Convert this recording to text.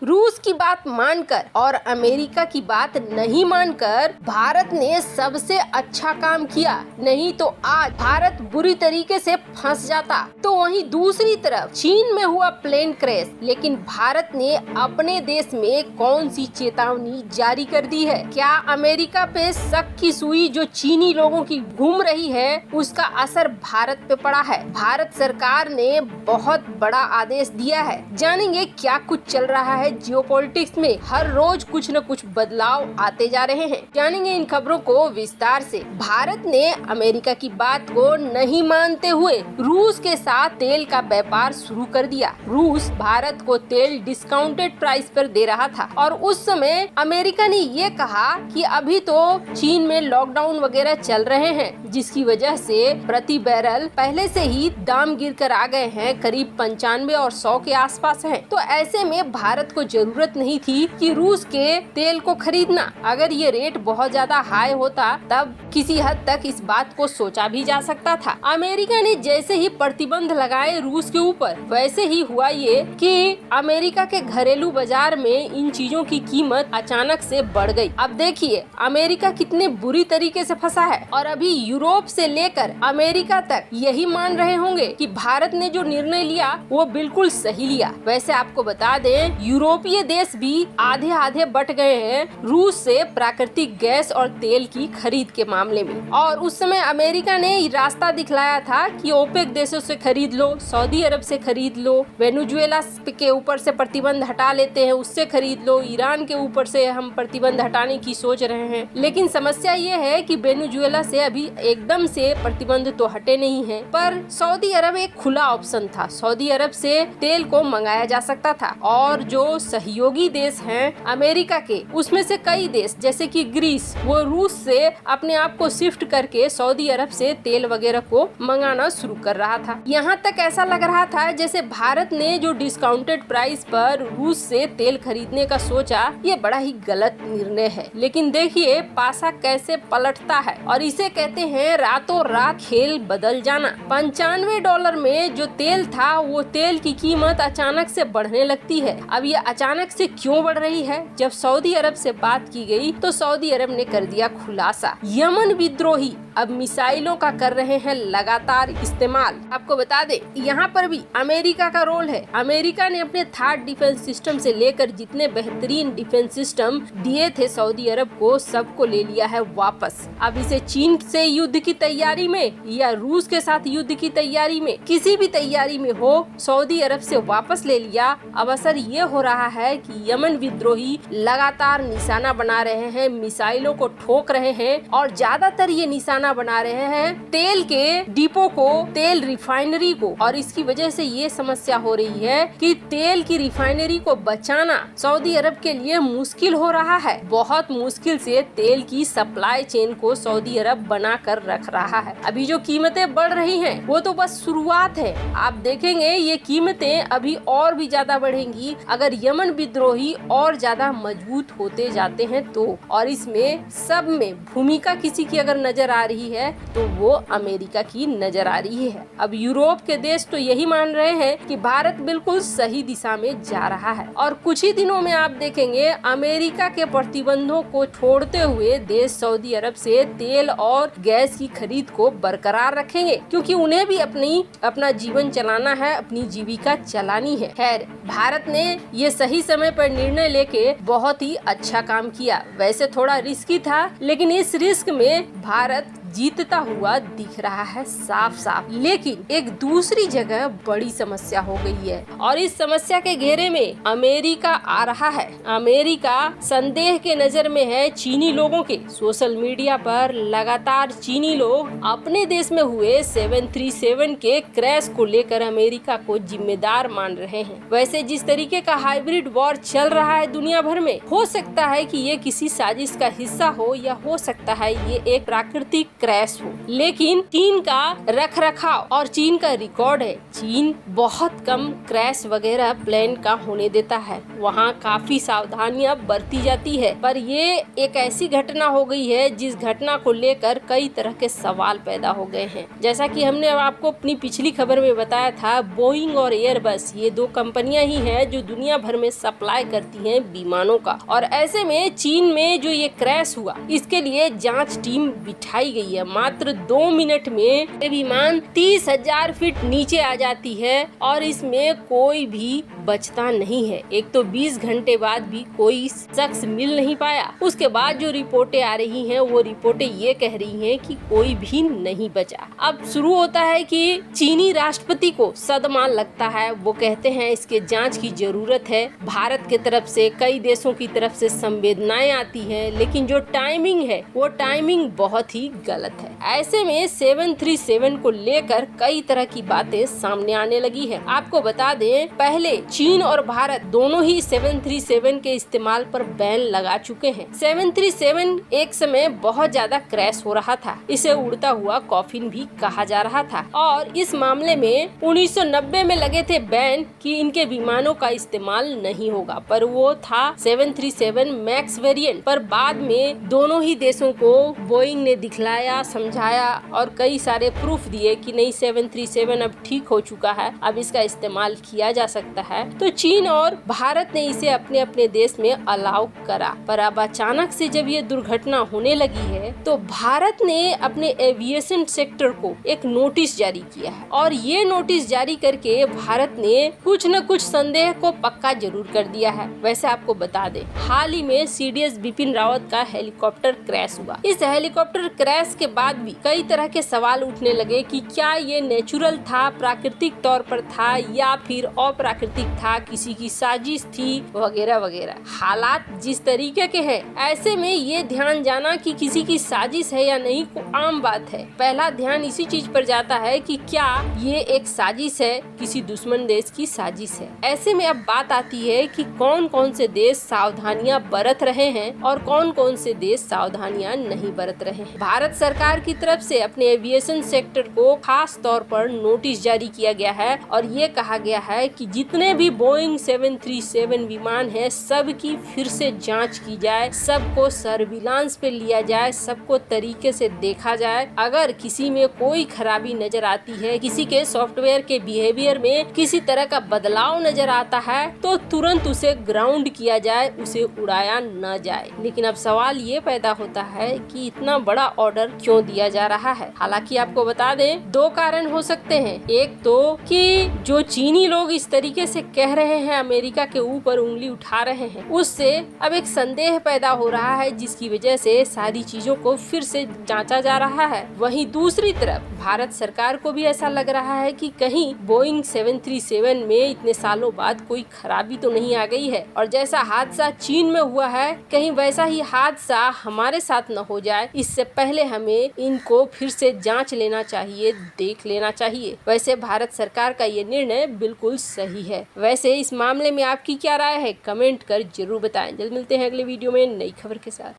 रूस की बात मानकर और अमेरिका की बात नहीं मानकर भारत ने सबसे अच्छा काम किया, नहीं तो आज भारत बुरी तरीके से फंस जाता। तो वहीं दूसरी तरफ चीन में हुआ प्लेन क्रैश, लेकिन भारत ने अपने देश में कौन सी चेतावनी जारी कर दी है? क्या अमेरिका पे शक की सुई जो चीनी लोगों की घूम रही है उसका असर भारत पे पड़ा है? भारत सरकार ने बहुत बड़ा आदेश दिया है। जानेंगे क्या कुछ चल रहा है जियोपॉलिटिक्स में। हर रोज कुछ न कुछ बदलाव आते जा रहे हैं। जानेंगे इन खबरों को विस्तार से। भारत ने अमेरिका की बात को नहीं मानते हुए रूस के साथ तेल का व्यापार शुरू कर दिया। रूस भारत को तेल डिस्काउंटेड प्राइस पर दे रहा था और उस समय अमेरिका ने ये कहा कि अभी तो चीन में लॉकडाउन वगैरह चल रहे हैं, जिसकी वजह से प्रति बैरल पहले से ही दाम गिर कर आ गए हैं, करीब 95 और 100 के आसपास हैं। तो ऐसे में भारत को जरूरत नहीं थी कि रूस के तेल को खरीदना। अगर ये रेट बहुत ज्यादा हाई होता तब किसी हद तक इस बात को सोचा भी जा सकता था। अमेरिका ने जैसे ही प्रतिबंध लगाए रूस के ऊपर, वैसे ही हुआ ये कि अमेरिका के घरेलू बाजार में इन चीजों की कीमत अचानक से बढ़ गई। अब देखिए अमेरिका कितने बुरी तरीके से फंसा है और अभी यूरोप से लेकर अमेरिका तक यही मान रहे होंगे कि भारत ने जो निर्णय लिया वो बिल्कुल सही लिया। वैसे आपको बता दें यूरोपीय देश भी आधे आधे बट गए हैं रूस से प्राकृतिक गैस और तेल की खरीद के मामले में। और उस समय अमेरिका ने रास्ता दिखलाया था कि ओपेक देशों से खरीद लो, सऊदी अरब से खरीद लो, वेनेजुएला के ऊपर से प्रतिबंध हटा लेते हैं उससे खरीद लो, ईरान के ऊपर से हम प्रतिबंध हटाने की सोच रहे हैं। लेकिन समस्या ये है कि वेनेजुएला से अभी एकदम से प्रतिबंध तो हटे नहीं है, पर सऊदी अरब एक खुला ऑप्शन था। सऊदी अरब से तेल को मंगाया जा सकता था और जो सहयोगी देश हैं अमेरिका के, उसमें से कई देश जैसे कि ग्रीस, वो रूस से अपने आप को शिफ्ट करके सऊदी अरब से तेल वगैरह को मंगाना शुरू कर रहा था। यहाँ तक ऐसा लग रहा था जैसे भारत ने जो डिस्काउंटेड प्राइस पर रूस से तेल खरीदने का सोचा, ये बड़ा ही गलत निर्णय है। लेकिन देखिए पासा कैसे पलटता है और इसे कहते हैं रातों रात खेल बदल जाना। $95 में जो तेल था वो तेल की कीमत अचानक से बढ़ने लगती है। अब ये अचानक से क्यों बढ़ रही है? जब सऊदी अरब से बात की गई तो सऊदी अरब ने कर दिया खुलासा। यमन विद्रोही अब मिसाइलों का कर रहे हैं लगातार इस्तेमाल। आपको बता दे यहाँ पर भी अमेरिका का रोल है। अमेरिका ने अपने थर्ड डिफेंस सिस्टम से लेकर जितने बेहतरीन डिफेंस सिस्टम दिए थे सऊदी अरब को, सबको ले लिया है वापस। अब इसे चीन से युद्ध की तैयारी में या रूस के साथ युद्ध की तैयारी में, किसी भी तैयारी में हो, सऊदी अरब से वापस ले लिया। अब असर ये हो रहा है कि यमन विद्रोही लगातार निशाना बना रहे हैं, मिसाइलों को ठोक रहे हैं और ज्यादातर ये निशाना बना रहे हैं तेल के डिपो को, तेल रिफाइनरी को। और इसकी वजह से ये समस्या हो रही है कि तेल की रिफाइनरी को बचाना सऊदी अरब के लिए मुश्किल हो रहा है। बहुत मुश्किल से तेल की सप्लाई चेन को सऊदी अरब बना कर रख रहा है। अभी जो कीमतें बढ़ रही हैं वो तो बस शुरुआत है। आप देखेंगे ये कीमतें अभी और भी ज्यादा बढ़ेंगी अगर यमन विद्रोही और ज्यादा मजबूत होते जाते हैं तो। और इसमें सब में भूमिका किसी की अगर नजर आ रही है तो वो अमेरिका की नजर आ रही है। अब यूरोप के देश तो यही मान रहे हैं कि भारत बिल्कुल सही दिशा में जा रहा है और कुछ ही दिनों में आप देखेंगे अमेरिका के प्रतिबंधों को छोड़ते हुए देश सऊदी अरब से तेल और गैस की खरीद को बरकरार रखेंगे, क्योंकि उन्हें भी अपना जीवन चलाना है, अपनी जीविका चलानी है। खैर भारत ने ये सही समय पर निर्णय लेके बहुत ही अच्छा काम किया। वैसे थोड़ा रिस्की था, लेकिन इस रिस्क में भारत जीतता हुआ दिख रहा है साफ साफ। लेकिन एक दूसरी जगह बड़ी समस्या हो गई है और इस समस्या के घेरे में अमेरिका आ रहा है। अमेरिका संदेह के नजर में है चीनी लोगों के। सोशल मीडिया पर लगातार चीनी लोग अपने देश में हुए 737 के क्रैश को लेकर अमेरिका को जिम्मेदार मान रहे हैं। वैसे जिस तरीके का हाइब्रिड वॉर चल रहा है दुनिया भर में, हो सकता है कि ये किसी साजिश का हिस्सा हो या हो सकता है ये एक प्राकृतिक क्रैश हो। लेकिन चीन का रख रखाव और चीन का रिकॉर्ड है, चीन बहुत कम क्रैश वगैरह प्लेन का होने देता है, वहाँ काफी सावधानियां बरती जाती है। पर ये एक ऐसी घटना हो गई है जिस घटना को लेकर कई तरह के सवाल पैदा हो गए हैं। जैसा कि हमने आपको अपनी पिछली खबर में बताया था, बोइंग और एयरबस ये दो कंपनियां ही हैं जो दुनिया भर में सप्लाई करती हैं विमानों का। और ऐसे में चीन में जो ये क्रैश हुआ, इसके लिए जांच टीम बिठाई गई है। मात्र 2 मिनट में ये विमान 30,000 फीट नीचे आ जाती है और इसमें कोई भी बचता नहीं है। एक तो 20 घंटे बाद भी कोई शख्स मिल नहीं पाया। उसके बाद जो रिपोर्टें आ रही हैं, वो रिपोर्टें ये कह रही हैं कि कोई भी नहीं बचा। अब शुरू होता है कि चीनी राष्ट्रपति को सदमा लगता है। वो कहते हैं इसके जांच की जरूरत है। भारत के तरफ से, कई देशों की तरफ से संवेदनाएं आती हैं, लेकिन जो टाइमिंग है वो टाइमिंग बहुत ही गलत है। ऐसे में 737 को लेकर कई तरह की बातें सामने आने लगी है। आपको बता दें, पहले चीन और भारत दोनों ही 737 के इस्तेमाल पर बैन लगा चुके हैं। 737 एक समय बहुत ज्यादा क्रैश हो रहा था, इसे उड़ता हुआ कॉफिन भी कहा जा रहा था। और इस मामले में 1990 में लगे थे बैन कि इनके विमानों का इस्तेमाल नहीं होगा, पर वो था 737 मैक्स वेरिएंट। पर बाद में दोनों ही देशों को बोइंग ने दिखलाया, समझाया और कई सारे प्रूफ दिए कि नहीं, 737 अब ठीक हो चुका है, अब इसका इस्तेमाल किया जा सकता है। तो चीन और भारत ने इसे अपने अपने देश में अलाउ करा। पर अब अचानक से जब ये दुर्घटना होने लगी है, तो भारत ने अपने एविएशन सेक्टर को एक नोटिस जारी किया है। और ये नोटिस जारी करके भारत ने कुछ न कुछ संदेह को पक्का जरूर कर दिया है। वैसे आपको बता दें, हाल ही में सीडीएस बिपिन रावत का हेलीकॉप्टर क्रैश हुआ। इस हेलीकॉप्टर क्रैश के बाद भी कई तरह के सवाल उठने लगे कि क्या ये नेचुरल था, प्राकृतिक तौर पर था, या फिर अप्राकृतिक था, किसी की साजिश थी, वगैरह वगैरह। हालात जिस तरीके के हैं, ऐसे में ये ध्यान जाना कि किसी की साजिश है या नहीं को आम बात है। पहला ध्यान इसी चीज पर जाता है कि क्या ये एक साजिश है, किसी दुश्मन देश की साजिश है। ऐसे में अब बात आती है कि कौन कौन से देश सावधानियां बरत रहे हैं और कौन कौन से देश सावधानियां नहीं बरत रहे हैं। भारत सरकार की तरफ से अपने एविएशन सेक्टर को खास तौर पर नोटिस जारी किया गया है और ये कहा गया है कि जितने भी बोइंग 737 विमान है, सबकी फिर से जांच की जाए, सबको सर्विलांस पे लिया जाए, सबको तरीके से देखा जाए। अगर किसी में कोई खराबी नजर आती है, किसी के सॉफ्टवेयर के बिहेवियर में किसी तरह का बदलाव नजर आता है, तो तुरंत उसे ग्राउंड किया जाए, उसे उड़ाया न जाए। लेकिन अब सवाल ये पैदा होता है कि इतना बड़ा ऑर्डर क्यों दिया जा रहा है। हालांकि आपको बता दें, 2 कारण हो सकते हैं। एक तो कि जो चीनी लोग इस तरीके से कह रहे हैं, अमेरिका के ऊपर उंगली उठा रहे हैं, उससे अब एक संदेह पैदा हो रहा है, जिसकी वजह से सारी चीजों को फिर से जांचा जा रहा है। वहीं दूसरी तरफ भारत सरकार को भी ऐसा लग रहा है कि कहीं बोइंग 737 में इतने सालों बाद कोई खराबी तो नहीं आ गई है, और जैसा हादसा चीन में हुआ है, कहीं वैसा ही हादसा हमारे साथ न हो जाए। इससे पहले हमें इनको फिर से जांच लेना चाहिए, देख लेना चाहिए। वैसे भारत सरकार का ये निर्णय बिल्कुल सही है। वैसे इस मामले में आपकी क्या राय है, कमेंट कर जरूर बताएं। जल्द मिलते हैं अगले वीडियो में नई खबर के साथ।